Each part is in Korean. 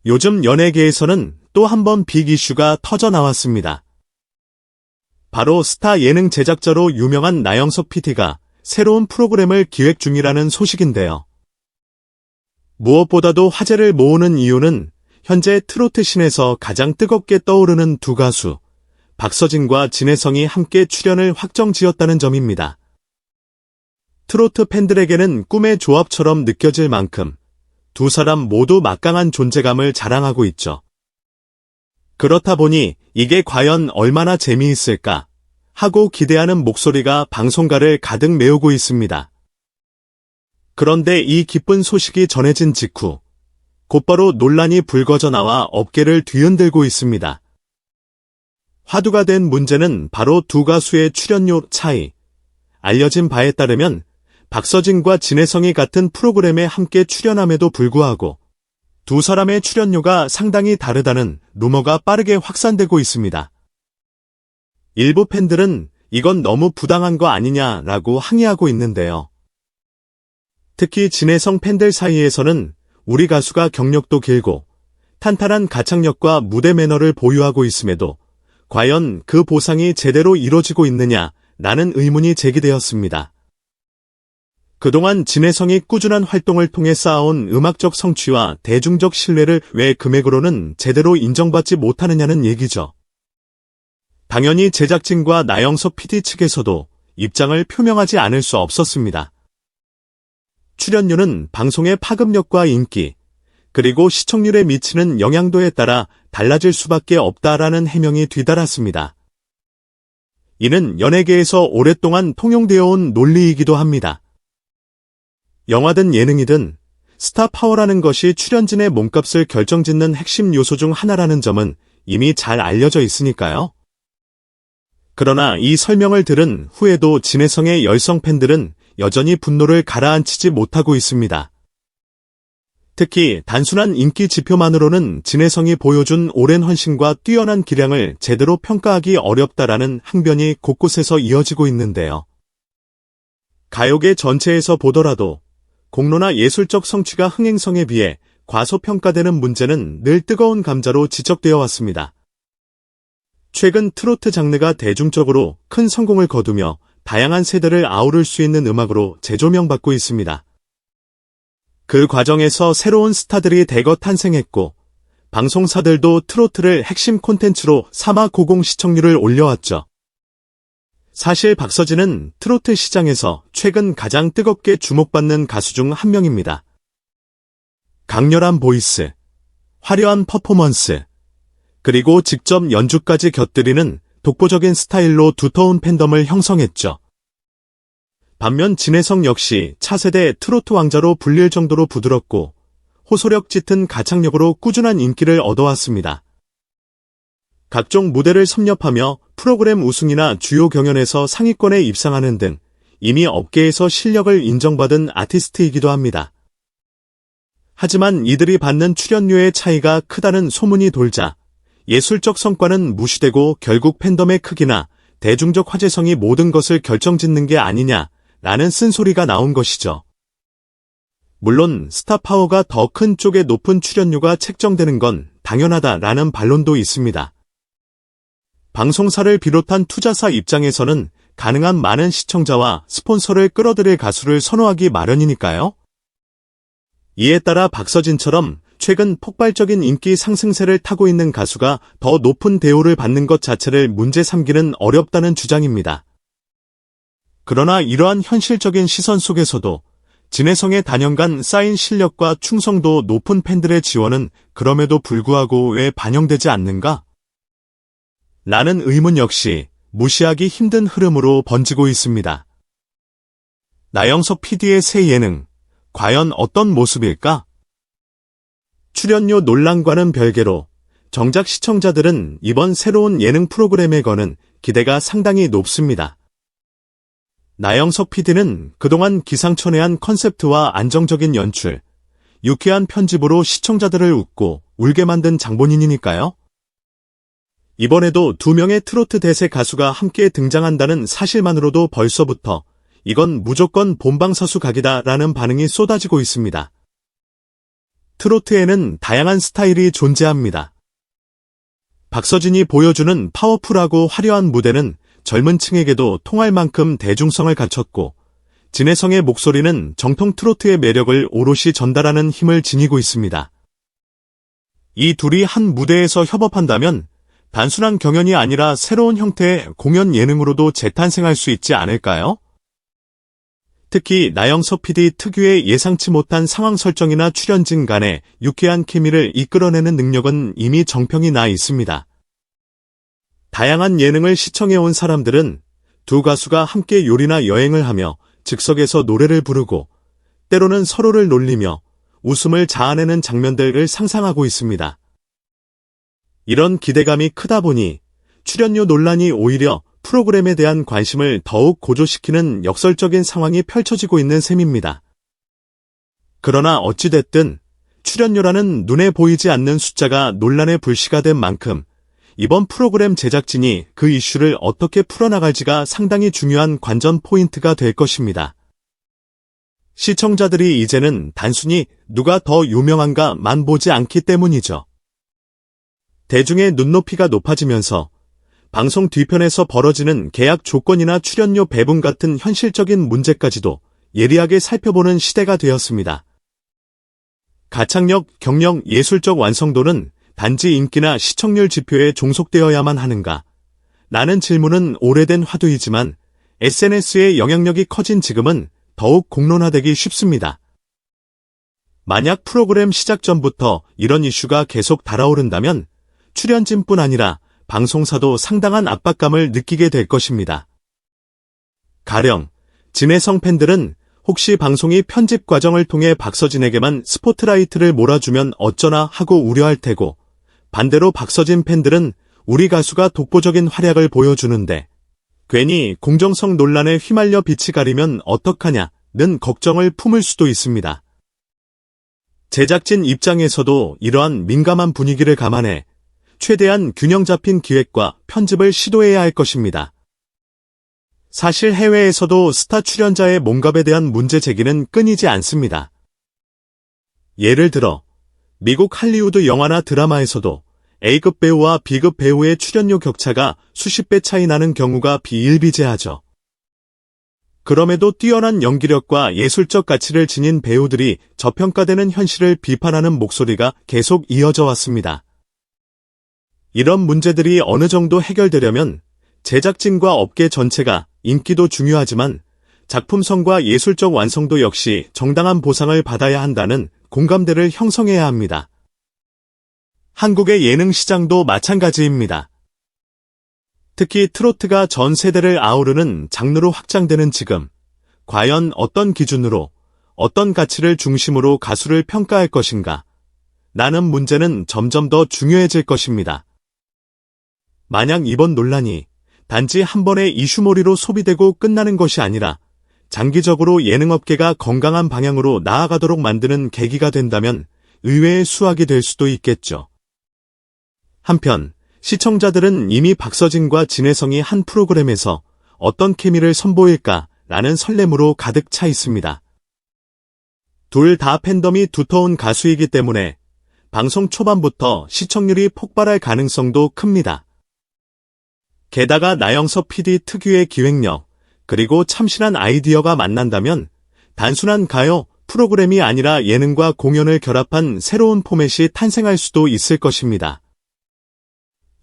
요즘 연예계에서는 또 한 번 빅 이슈가 터져 나왔습니다. 바로 스타 예능 제작자로 유명한 나영석 PD가 새로운 프로그램을 기획 중이라는 소식인데요. 무엇보다도 화제를 모으는 이유는 현재 트로트 씬에서 가장 뜨겁게 떠오르는 두 가수, 박서진과 진혜성이 함께 출연을 확정지었다는 점입니다. 트로트 팬들에게는 꿈의 조합처럼 느껴질 만큼 두 사람 모두 막강한 존재감을 자랑하고 있죠. 그렇다 보니 이게 과연 얼마나 재미있을까 하고 기대하는 목소리가 방송가를 가득 메우고 있습니다. 그런데 이 기쁜 소식이 전해진 직후 곧바로 논란이 불거져 나와 업계를 뒤흔들고 있습니다. 화두가 된 문제는 바로 두 가수의 출연료 차이. 알려진 바에 따르면 박서진과 진혜성이 같은 프로그램에 함께 출연함에도 불구하고 두 사람의 출연료가 상당히 다르다는 루머가 빠르게 확산되고 있습니다. 일부 팬들은 이건 너무 부당한 거 아니냐라고 항의하고 있는데요. 특히 진혜성 팬들 사이에서는 우리 가수가 경력도 길고 탄탄한 가창력과 무대 매너를 보유하고 있음에도 과연 그 보상이 제대로 이뤄지고 있느냐라는 의문이 제기되었습니다. 그동안 진혜성이 꾸준한 활동을 통해 쌓아온 음악적 성취와 대중적 신뢰를 왜 금액으로는 제대로 인정받지 못하느냐는 얘기죠. 당연히 제작진과 나영석 PD 측에서도 입장을 표명하지 않을 수 없었습니다. 출연료는 방송의 파급력과 인기, 그리고 시청률에 미치는 영향도에 따라 달라질 수밖에 없다라는 해명이 뒤따랐습니다. 이는 연예계에서 오랫동안 통용되어 온 논리이기도 합니다. 영화든 예능이든 스타 파워라는 것이 출연진의 몸값을 결정짓는 핵심 요소 중 하나라는 점은 이미 잘 알려져 있으니까요. 그러나 이 설명을 들은 후에도 진혜성의 열성 팬들은 여전히 분노를 가라앉히지 못하고 있습니다. 특히 단순한 인기 지표만으로는 진혜성이 보여준 오랜 헌신과 뛰어난 기량을 제대로 평가하기 어렵다라는 항변이 곳곳에서 이어지고 있는데요. 가요계 전체에서 보더라도 공로나 예술적 성취가 흥행성에 비해 과소평가되는 문제는 늘 뜨거운 감자로 지적되어 왔습니다. 최근 트로트 장르가 대중적으로 큰 성공을 거두며 다양한 세대를 아우를 수 있는 음악으로 재조명받고 있습니다. 그 과정에서 새로운 스타들이 대거 탄생했고 방송사들도 트로트를 핵심 콘텐츠로 삼아 고공 시청률을 올려왔죠. 사실 박서진은 트로트 시장에서 최근 가장 뜨겁게 주목받는 가수 중 한 명입니다. 강렬한 보이스, 화려한 퍼포먼스, 그리고 직접 연주까지 곁들이는 독보적인 스타일로 두터운 팬덤을 형성했죠. 반면 진혜성 역시 차세대 트로트 왕자로 불릴 정도로 부드럽고 호소력 짙은 가창력으로 꾸준한 인기를 얻어왔습니다. 각종 무대를 섭렵하며 프로그램 우승이나 주요 경연에서 상위권에 입상하는 등 이미 업계에서 실력을 인정받은 아티스트이기도 합니다. 하지만 이들이 받는 출연료의 차이가 크다는 소문이 돌자 예술적 성과는 무시되고 결국 팬덤의 크기나 대중적 화제성이 모든 것을 결정짓는 게 아니냐라는 쓴소리가 나온 것이죠. 물론 스타 파워가 더 큰 쪽에 높은 출연료가 책정되는 건 당연하다라는 반론도 있습니다. 방송사를 비롯한 투자사 입장에서는 가능한 많은 시청자와 스폰서를 끌어들일 가수를 선호하기 마련이니까요. 이에 따라 박서진처럼 최근 폭발적인 인기 상승세를 타고 있는 가수가 더 높은 대우를 받는 것 자체를 문제 삼기는 어렵다는 주장입니다. 그러나 이러한 현실적인 시선 속에서도 진혜성의 단연간 쌓인 실력과 충성도 높은 팬들의 지원은 그럼에도 불구하고 왜 반영되지 않는가? 라는 의문 역시 무시하기 힘든 흐름으로 번지고 있습니다. 나영석 PD의 새 예능, 과연 어떤 모습일까? 출연료 논란과는 별개로 정작 시청자들은 이번 새로운 예능 프로그램에 거는 기대가 상당히 높습니다. 나영석 PD는 그동안 기상천외한 컨셉트와 안정적인 연출, 유쾌한 편집으로 시청자들을 웃고 울게 만든 장본인이니까요. 이번에도 두 명의 트로트 대세 가수가 함께 등장한다는 사실만으로도 벌써부터 이건 무조건 본방사수 각이다라는 반응이 쏟아지고 있습니다. 트로트에는 다양한 스타일이 존재합니다. 박서진이 보여주는 파워풀하고 화려한 무대는 젊은 층에게도 통할 만큼 대중성을 갖췄고, 진혜성의 목소리는 정통 트로트의 매력을 오롯이 전달하는 힘을 지니고 있습니다. 이 둘이 한 무대에서 협업한다면 단순한 경연이 아니라 새로운 형태의 공연 예능으로도 재탄생할 수 있지 않을까요? 특히 나영석 PD 특유의 예상치 못한 상황 설정이나 출연진 간의 유쾌한 케미를 이끌어내는 능력은 이미 정평이 나 있습니다. 다양한 예능을 시청해온 사람들은 두 가수가 함께 요리나 여행을 하며 즉석에서 노래를 부르고 때로는 서로를 놀리며 웃음을 자아내는 장면들을 상상하고 있습니다. 이런 기대감이 크다 보니 출연료 논란이 오히려 프로그램에 대한 관심을 더욱 고조시키는 역설적인 상황이 펼쳐지고 있는 셈입니다. 그러나 어찌됐든 출연료라는 눈에 보이지 않는 숫자가 논란의 불씨가 된 만큼 이번 프로그램 제작진이 그 이슈를 어떻게 풀어나갈지가 상당히 중요한 관전 포인트가 될 것입니다. 시청자들이 이제는 단순히 누가 더 유명한가만 보지 않기 때문이죠. 대중의 눈높이가 높아지면서 방송 뒤편에서 벌어지는 계약 조건이나 출연료 배분 같은 현실적인 문제까지도 예리하게 살펴보는 시대가 되었습니다. 가창력, 경력, 예술적 완성도는 단지 인기나 시청률 지표에 종속되어야만 하는가? 라는 질문은 오래된 화두이지만 SNS의 영향력이 커진 지금은 더욱 공론화되기 쉽습니다. 만약 프로그램 시작 전부터 이런 이슈가 계속 달아오른다면 출연진뿐 아니라 방송사도 상당한 압박감을 느끼게 될 것입니다. 가령 진혜성 팬들은 혹시 방송이 편집 과정을 통해 박서진에게만 스포트라이트를 몰아주면 어쩌나 하고 우려할 테고, 반대로 박서진 팬들은 우리 가수가 독보적인 활약을 보여주는데 괜히 공정성 논란에 휘말려 빛이 가리면 어떡하냐는 걱정을 품을 수도 있습니다. 제작진 입장에서도 이러한 민감한 분위기를 감안해 최대한 균형 잡힌 기획과 편집을 시도해야 할 것입니다. 사실 해외에서도 스타 출연자의 몸값에 대한 문제 제기는 끊이지 않습니다. 예를 들어 미국 할리우드 영화나 드라마에서도 A급 배우와 B급 배우의 출연료 격차가 수십 배 차이 나는 경우가 비일비재하죠. 그럼에도 뛰어난 연기력과 예술적 가치를 지닌 배우들이 저평가되는 현실을 비판하는 목소리가 계속 이어져 왔습니다. 이런 문제들이 어느 정도 해결되려면 제작진과 업계 전체가 인기도 중요하지만 작품성과 예술적 완성도 역시 정당한 보상을 받아야 한다는 공감대를 형성해야 합니다. 한국의 예능 시장도 마찬가지입니다. 특히 트로트가 전 세대를 아우르는 장르로 확장되는 지금, 과연 어떤 기준으로, 어떤 가치를 중심으로 가수를 평가할 것인가? 라는 문제는 점점 더 중요해질 것입니다. 만약 이번 논란이 단지 한 번의 이슈몰이로 소비되고 끝나는 것이 아니라 장기적으로 예능업계가 건강한 방향으로 나아가도록 만드는 계기가 된다면 의외의 수확이 될 수도 있겠죠. 한편 시청자들은 이미 박서진과 진혜성이 한 프로그램에서 어떤 케미를 선보일까라는 설렘으로 가득 차 있습니다. 둘 다 팬덤이 두터운 가수이기 때문에 방송 초반부터 시청률이 폭발할 가능성도 큽니다. 게다가 나영석 PD 특유의 기획력, 그리고 참신한 아이디어가 만난다면 단순한 가요 프로그램이 아니라 예능과 공연을 결합한 새로운 포맷이 탄생할 수도 있을 것입니다.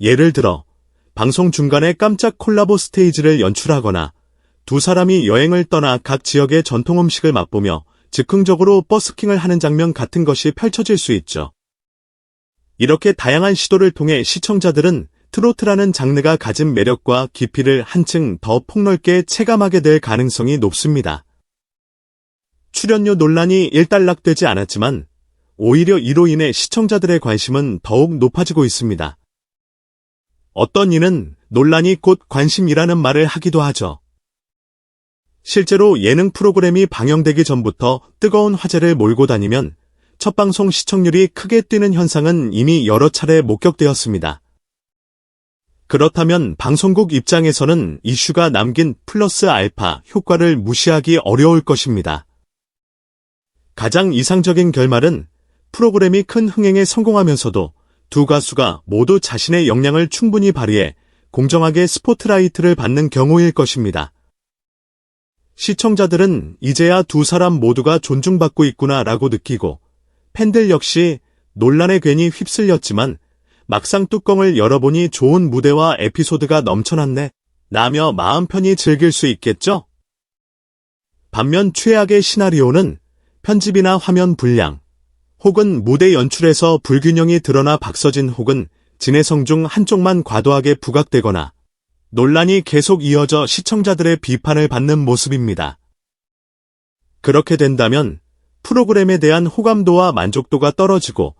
예를 들어 방송 중간에 깜짝 콜라보 스테이지를 연출하거나 두 사람이 여행을 떠나 각 지역의 전통 음식을 맛보며 즉흥적으로 버스킹을 하는 장면 같은 것이 펼쳐질 수 있죠. 이렇게 다양한 시도를 통해 시청자들은 트로트라는 장르가 가진 매력과 깊이를 한층 더 폭넓게 체감하게 될 가능성이 높습니다. 출연료 논란이 일단락되지 않았지만 오히려 이로 인해 시청자들의 관심은 더욱 높아지고 있습니다. 어떤 이는 논란이 곧 관심이라는 말을 하기도 하죠. 실제로 예능 프로그램이 방영되기 전부터 뜨거운 화제를 몰고 다니면 첫 방송 시청률이 크게 뛰는 현상은 이미 여러 차례 목격되었습니다. 그렇다면 방송국 입장에서는 이슈가 남긴 플러스 알파 효과를 무시하기 어려울 것입니다. 가장 이상적인 결말은 프로그램이 큰 흥행에 성공하면서도 두 가수가 모두 자신의 역량을 충분히 발휘해 공정하게 스포트라이트를 받는 경우일 것입니다. 시청자들은 이제야 두 사람 모두가 존중받고 있구나라고 느끼고 팬들 역시 논란에 괜히 휩쓸렸지만 막상 뚜껑을 열어보니 좋은 무대와 에피소드가 넘쳐났네 라며 마음 편히 즐길 수 있겠죠? 반면 최악의 시나리오는 편집이나 화면 분량, 혹은 무대 연출에서 불균형이 드러나 박서진 혹은 진혜성 중 한쪽만 과도하게 부각되거나 논란이 계속 이어져 시청자들의 비판을 받는 모습입니다. 그렇게 된다면 프로그램에 대한 호감도와 만족도가 떨어지고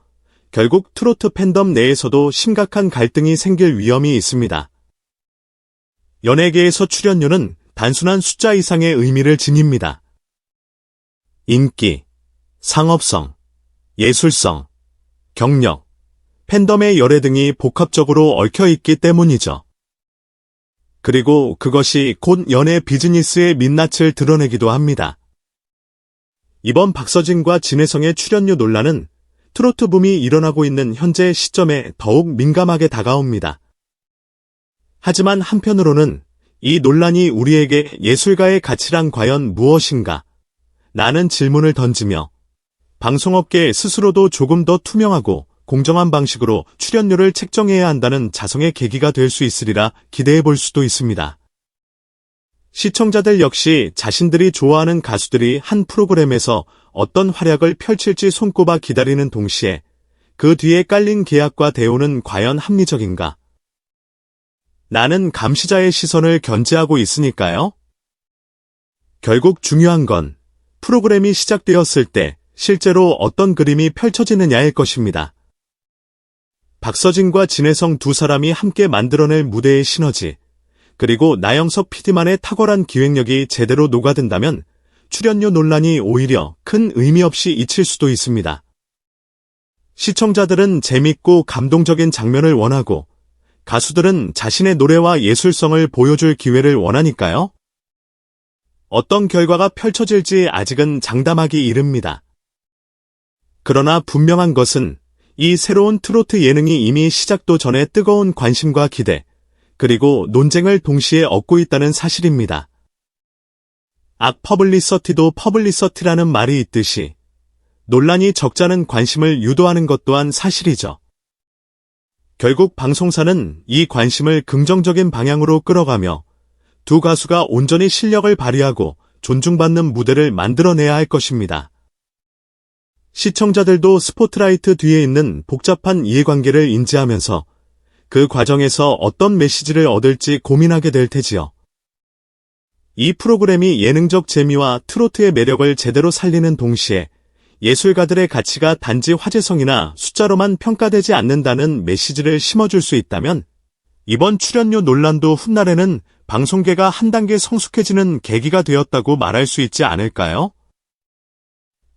결국 트로트 팬덤 내에서도 심각한 갈등이 생길 위험이 있습니다. 연예계에서 출연료는 단순한 숫자 이상의 의미를 지닙니다. 인기, 상업성, 예술성, 경력, 팬덤의 열애 등이 복합적으로 얽혀있기 때문이죠. 그리고 그것이 곧 연예 비즈니스의 민낯을 드러내기도 합니다. 이번 박서진과 진혜성의 출연료 논란은 트로트 붐이 일어나고 있는 현재 시점에 더욱 민감하게 다가옵니다. 하지만 한편으로는 이 논란이 우리에게 예술가의 가치란 과연 무엇인가? 라는 질문을 던지며 방송업계 스스로도 조금 더 투명하고 공정한 방식으로 출연료를 책정해야 한다는 자성의 계기가 될 수 있으리라 기대해 볼 수도 있습니다. 시청자들 역시 자신들이 좋아하는 가수들이 한 프로그램에서 어떤 활약을 펼칠지 손꼽아 기다리는 동시에 그 뒤에 깔린 계약과 대우는 과연 합리적인가? 나는 감시자의 시선을 견제하고 있으니까요. 결국 중요한 건 프로그램이 시작되었을 때 실제로 어떤 그림이 펼쳐지느냐일 것입니다. 박서진과 진혜성 두 사람이 함께 만들어낼 무대의 시너지, 그리고 나영석 PD만의 탁월한 기획력이 제대로 녹아든다면 출연료 논란이 오히려 큰 의미 없이 잊힐 수도 있습니다. 시청자들은 재밌고 감동적인 장면을 원하고 가수들은 자신의 노래와 예술성을 보여줄 기회를 원하니까요. 어떤 결과가 펼쳐질지 아직은 장담하기 이릅니다. 그러나 분명한 것은 이 새로운 트로트 예능이 이미 시작도 전에 뜨거운 관심과 기대, 그리고 논쟁을 동시에 얻고 있다는 사실입니다. 악 퍼블리서티도 퍼블리서티라는 말이 있듯이 논란이 적잖은 관심을 유도하는 것 또한 사실이죠. 결국 방송사는 이 관심을 긍정적인 방향으로 끌어가며 두 가수가 온전히 실력을 발휘하고 존중받는 무대를 만들어내야 할 것입니다. 시청자들도 스포트라이트 뒤에 있는 복잡한 이해관계를 인지하면서 그 과정에서 어떤 메시지를 얻을지 고민하게 될 테지요. 이 프로그램이 예능적 재미와 트로트의 매력을 제대로 살리는 동시에 예술가들의 가치가 단지 화제성이나 숫자로만 평가되지 않는다는 메시지를 심어줄 수 있다면 이번 출연료 논란도 훗날에는 방송계가 한 단계 성숙해지는 계기가 되었다고 말할 수 있지 않을까요?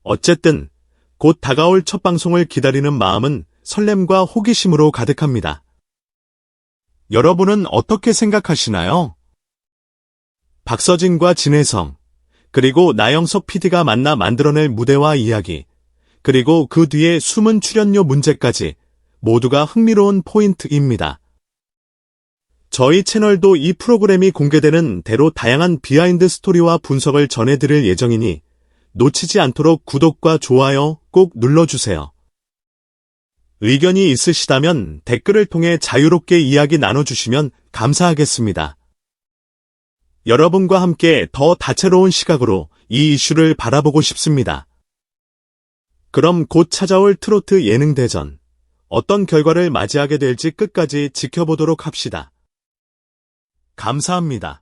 어쨌든 곧 다가올 첫 방송을 기다리는 마음은 설렘과 호기심으로 가득합니다. 여러분은 어떻게 생각하시나요? 박서진과 진혜성, 그리고 나영석 PD가 만나 만들어낼 무대와 이야기, 그리고 그 뒤에 숨은 출연료 문제까지 모두가 흥미로운 포인트입니다. 저희 채널도 이 프로그램이 공개되는 대로 다양한 비하인드 스토리와 분석을 전해드릴 예정이니 놓치지 않도록 구독과 좋아요 꼭 눌러주세요. 의견이 있으시다면 댓글을 통해 자유롭게 이야기 나눠주시면 감사하겠습니다. 여러분과 함께 더 다채로운 시각으로 이 이슈를 바라보고 싶습니다. 그럼 곧 찾아올 트로트 예능대전, 어떤 결과를 맞이하게 될지 끝까지 지켜보도록 합시다. 감사합니다.